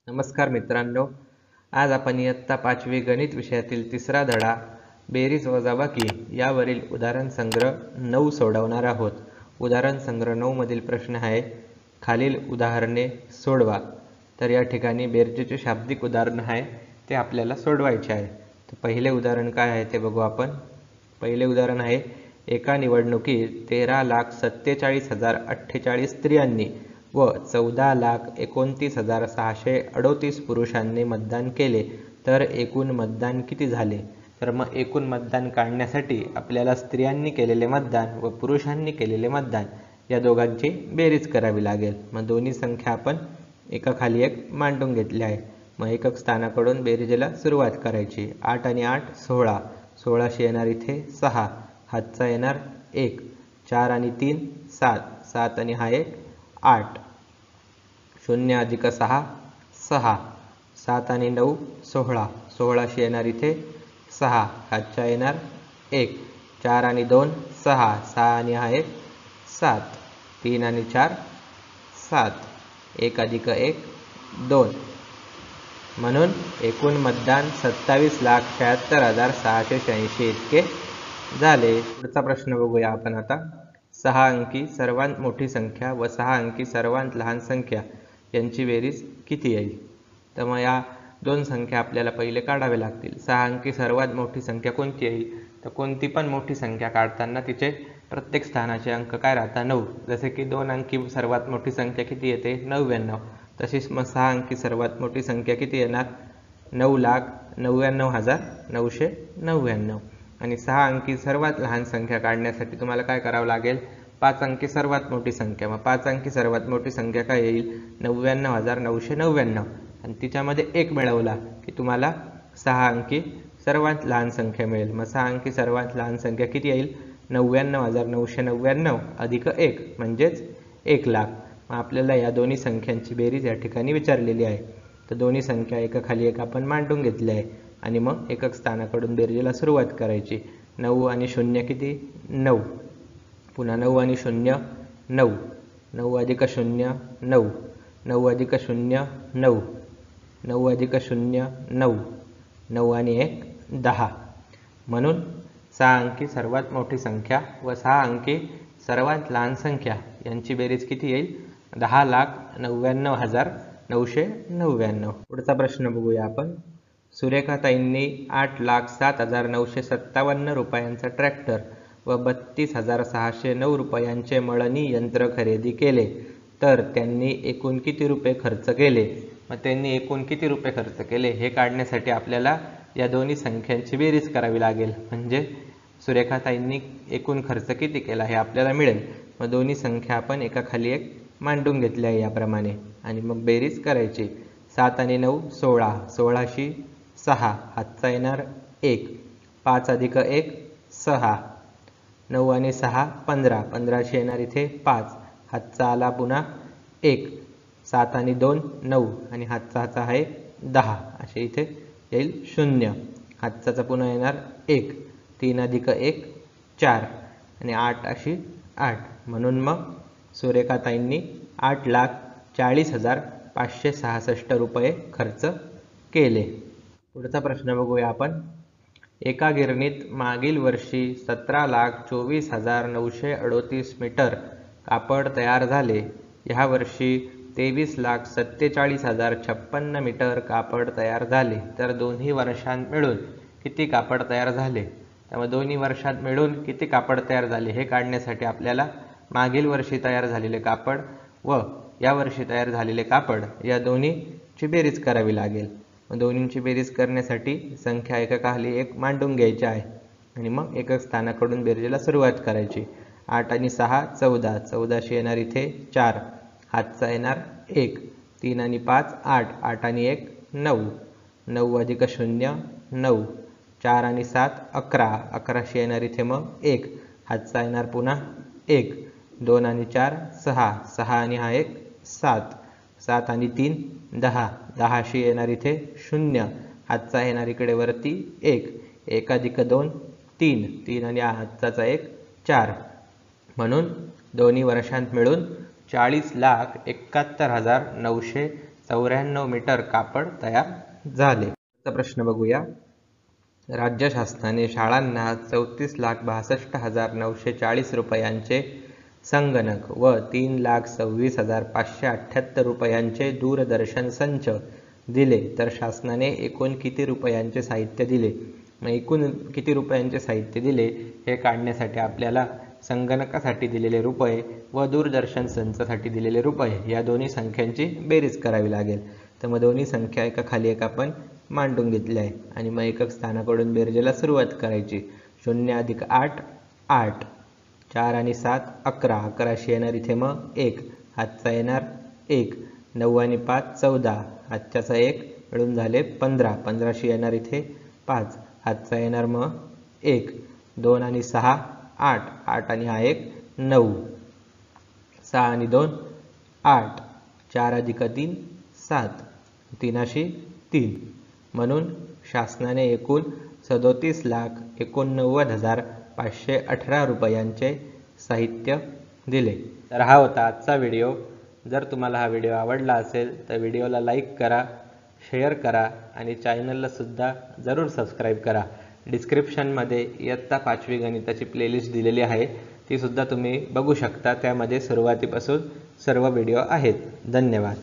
नमस्कार मित्रांनो, आज आपण इयत्ता 5वी गणित विषयातील तिसरा धडा बेरीज वजाबाकी यावरील उदाहरण संग्रह 9 सोडवणार आहोत। उदाहरण संग्रह 9 मधील प्रश्न आहे, खालील उदाहरणे सोडवा। तर या ठिकाणी बेरजेचे शाब्दिक उदाहरण आहे ते आपल्याला सोडवायचे आहे। तर पहिले उदाहरण काय आहे ते बघू आपण। पहिले उदाहरण आहे, एका निवडणुकीत 13,47,048 स्त्रियांनी व 14,29,638 पुरुषांनी मतदान केले तर एकूण मतदान किती झाले। तर मग एकूण मतदान काढण्यासाठी आपल्याला स्त्रियांनी केलेले मतदान व पुरुषांनी केलेले मतदान या दोघांची बेरीज करावी लागेल। मग दोन्ही संख्या आपण एकाखाली एक मांडून घेतली आहे। मग एकक स्थानाकडून बेरीजला सुरुवात करायची। 8 आणि 8 16, 16शी येणार इथे 6, हातचा येणार 1, 4 आणि 3 7, 7 आणि हा 1 8, 0 अधिक 6 6, 7 आणि 9 16, 16शी येणार इथे 6, हातचा येणार 1, 4 आणि 2 6, 6 आणि हा 1 7, 3 आणि 4 7, 1 अधिक 1 2, म्हणून एकूण मतदान 27,76,686 इतके झाले। पुढचा प्रश्न बघूया आपण आता। 6 अंकी सर्वात मोठी संख्या व 6 अंकी सर्वात लहान संख्या यांची बेरीज किती येईल। तर मग या दोन संख्या आपल्याला पहिले काढावे लागतील। 6 अंकी सर्वात मोठी संख्या कोणती येईल, तर कोणती पण मोठी संख्या काढताना तिचे प्रत्येक स्थानाचे अंक काय राहतात 9। जसे की 2 अंकी सर्वात मोठी संख्या किती येते 99, तशीच मग 6 अंकी सर्वात मोठी संख्या किती येणार 9,99,999। आणि 6 अंकी सर्वात लहान संख्या काढण्यासाठी तुम्हाला काय करावं लागेल, 5 अंकी सर्वात मोठी संख्या। मग 5 अंकी सर्वात मोठी संख्या काय येईल 99,999, आणि तिच्यामध्ये 1 मिळवला की तुम्हाला 6 अंकी सर्वात लहान संख्या मिळेल। मग 6 अंकी सर्वात लहान संख्या किती येईल 99,999 अधिक 1 म्हणजेच 1,00,000। मग आपल्याला या दोन्ही संख्यांची बेरीज या ठिकाणी विचारलेली आहे। तर दोन्ही संख्या एकाखाली एक आपण मांडून घेतली आहे आणि मग एकक स्थानाकडून बेरजेला सुरुवात करायची। 9 आणि 0 किती 9, पुन्हा 9 आणि 0 9, 9 अधिक 0 9, 9 अधिक 0 9, 9 अधिक 0 9, 9 आणि 1 10। म्हणून 6 अंकी सर्वात मोठी संख्या व 6 अंकी सर्वात लहान संख्या यांची बेरीज किती येईल 10,99,999। पुढचा प्रश्न बघूया आपण। सुरेखाताईंनी 8,07,957 रुपयांचा ट्रॅक्टर व 32,609 रुपयांचे मळणी यंत्र खरेदी केले तर त्यांनी एकूण किती रुपये खर्च केले। मग त्यांनी एकूण किती रुपये खर्च केले हे काढण्यासाठी आपल्याला या दोन्ही संख्यांची बेरीज करावी लागेल। म्हणजे सुरेखाताईंनी एकूण खर्च किती केला हे आपल्याला मिळेल। मग दोन्ही संख्या आपण एकाखाली एक मांडून घेतल्या आहे याप्रमाणे आणि मग बेरीज करायची। 7 आणि 9 16, 16शी 6, हातचा येणार 1, 5 अधिक 1 6, 9 आणि 6 15, 15शी येणार इथे 5, हातचा आला पुन्हा 1, 7 आणि 2 9 आणि हातचा आहे 10, असे इथे येईल 0, हातचा पुन्हा येणार 1, 3 अधिक 1 4 आणि 8 अशी 8। म्हणून मग सुरेखाताईंनी 8,40,566 रुपये खर्च केले। पुढचा प्रश्न बघूया आपण। एका गिरणीत मागील वर्षी 17,24,938 मीटर कापड तयार झाले, ह्या वर्षी 23,47,056 मीटर कापड तयार झाले तर दोन्ही वर्षांत मिळून किती कापड तयार झाले। त्यामुळे दोन्ही वर्षात मिळून किती कापड तयार झाले हे काढण्यासाठी आपल्याला मागील वर्षी तयार झालेले कापड व या वर्षी तयार झालेले कापड या दोन्हीची बेरीज करावी लागेल। मग दोन्हींची बेरीज करण्यासाठी संख्या एकाखाली एक मांडून घ्यायची आहे आणि मग एकक स्थानाकडून बेरजेला सुरुवात करायची। 8 आणि 6 14, 14शी येणार इथे 4, हातचा येणार 1, 3 आणि 5 8, 8 आणि 1 9, 9 अधिक 0 9, 4 आणि 7 11, 11शी येणार इथे मग 1, हातचा येणार पुन्हा 1, 2 आणि 4 6, 6 आणि हा 1 7, 7 आणि 3 10, 10शी येणार इथे 0, हातचा येणार इकडे वरती 1, 1 अधिक 2 3, 3 आणि हातचा 1 4। म्हणून दोन्ही वर्षांत मिळून 40,71,900 94 मीटर कापड तयार झाले. प्रश्न बघूया. राज्य शासनाने शाळांना 34,62,940 रुपयांचे संगणक व 3,26,578 रुपयांचे दूरदर्शन संच दिले तर शासनाने एकूण किती रुपयांचे साहित्य दिले. मग एकूण किती रुपयांचे साहित्य दिले हे काढण्यासाठी आपल्याला संगणकासाठी दिलेले रुपये व दूरदर्शन संचासाठी दिलेले रुपये या दोन्ही संख्यांची बेरीज करावी लागेल. तर मग दोन्ही संख्या एका खाली एक आपण मांडून घेतल्या आहे आणि मग एकक स्थानाकडून बेरजेला सुरुवात करायची. 0 + 8 8, 4 आणि 7 11, 11शी येणार इथे मग 1, हातचा येणार 1, 9 आणि 5 14, हातच्याचा 1 मिळून झाले 15, 15शी येणार इथे 5, हातचा येणार मग 1, 2 आणि 6 8, 8 आणि हा 1 9, 6 आणि 2 8, 4 + 3 7, 3शी 3. म्हणून शासनाने एकूण 37,89,518 रुपयांचे साहित्य दिले. तर हा होता आजचा व्हिडिओ. जर तुम्हाला हा व्हिडिओ आवडला असेल तर व्हिडिओला लाईक करा, शेअर करा आणि चॅनलला सुद्धा जरूर सबस्क्राईब करा. डिस्क्रिप्शनमध्ये इयत्ता 5वी गणिताची प्लेलिस्ट दिलेली आहे, ती सुद्धा तुम्ही बघू शकता. त्यामध्ये सुरुवातीपासून सर्व व्हिडिओ आहेत. धन्यवाद.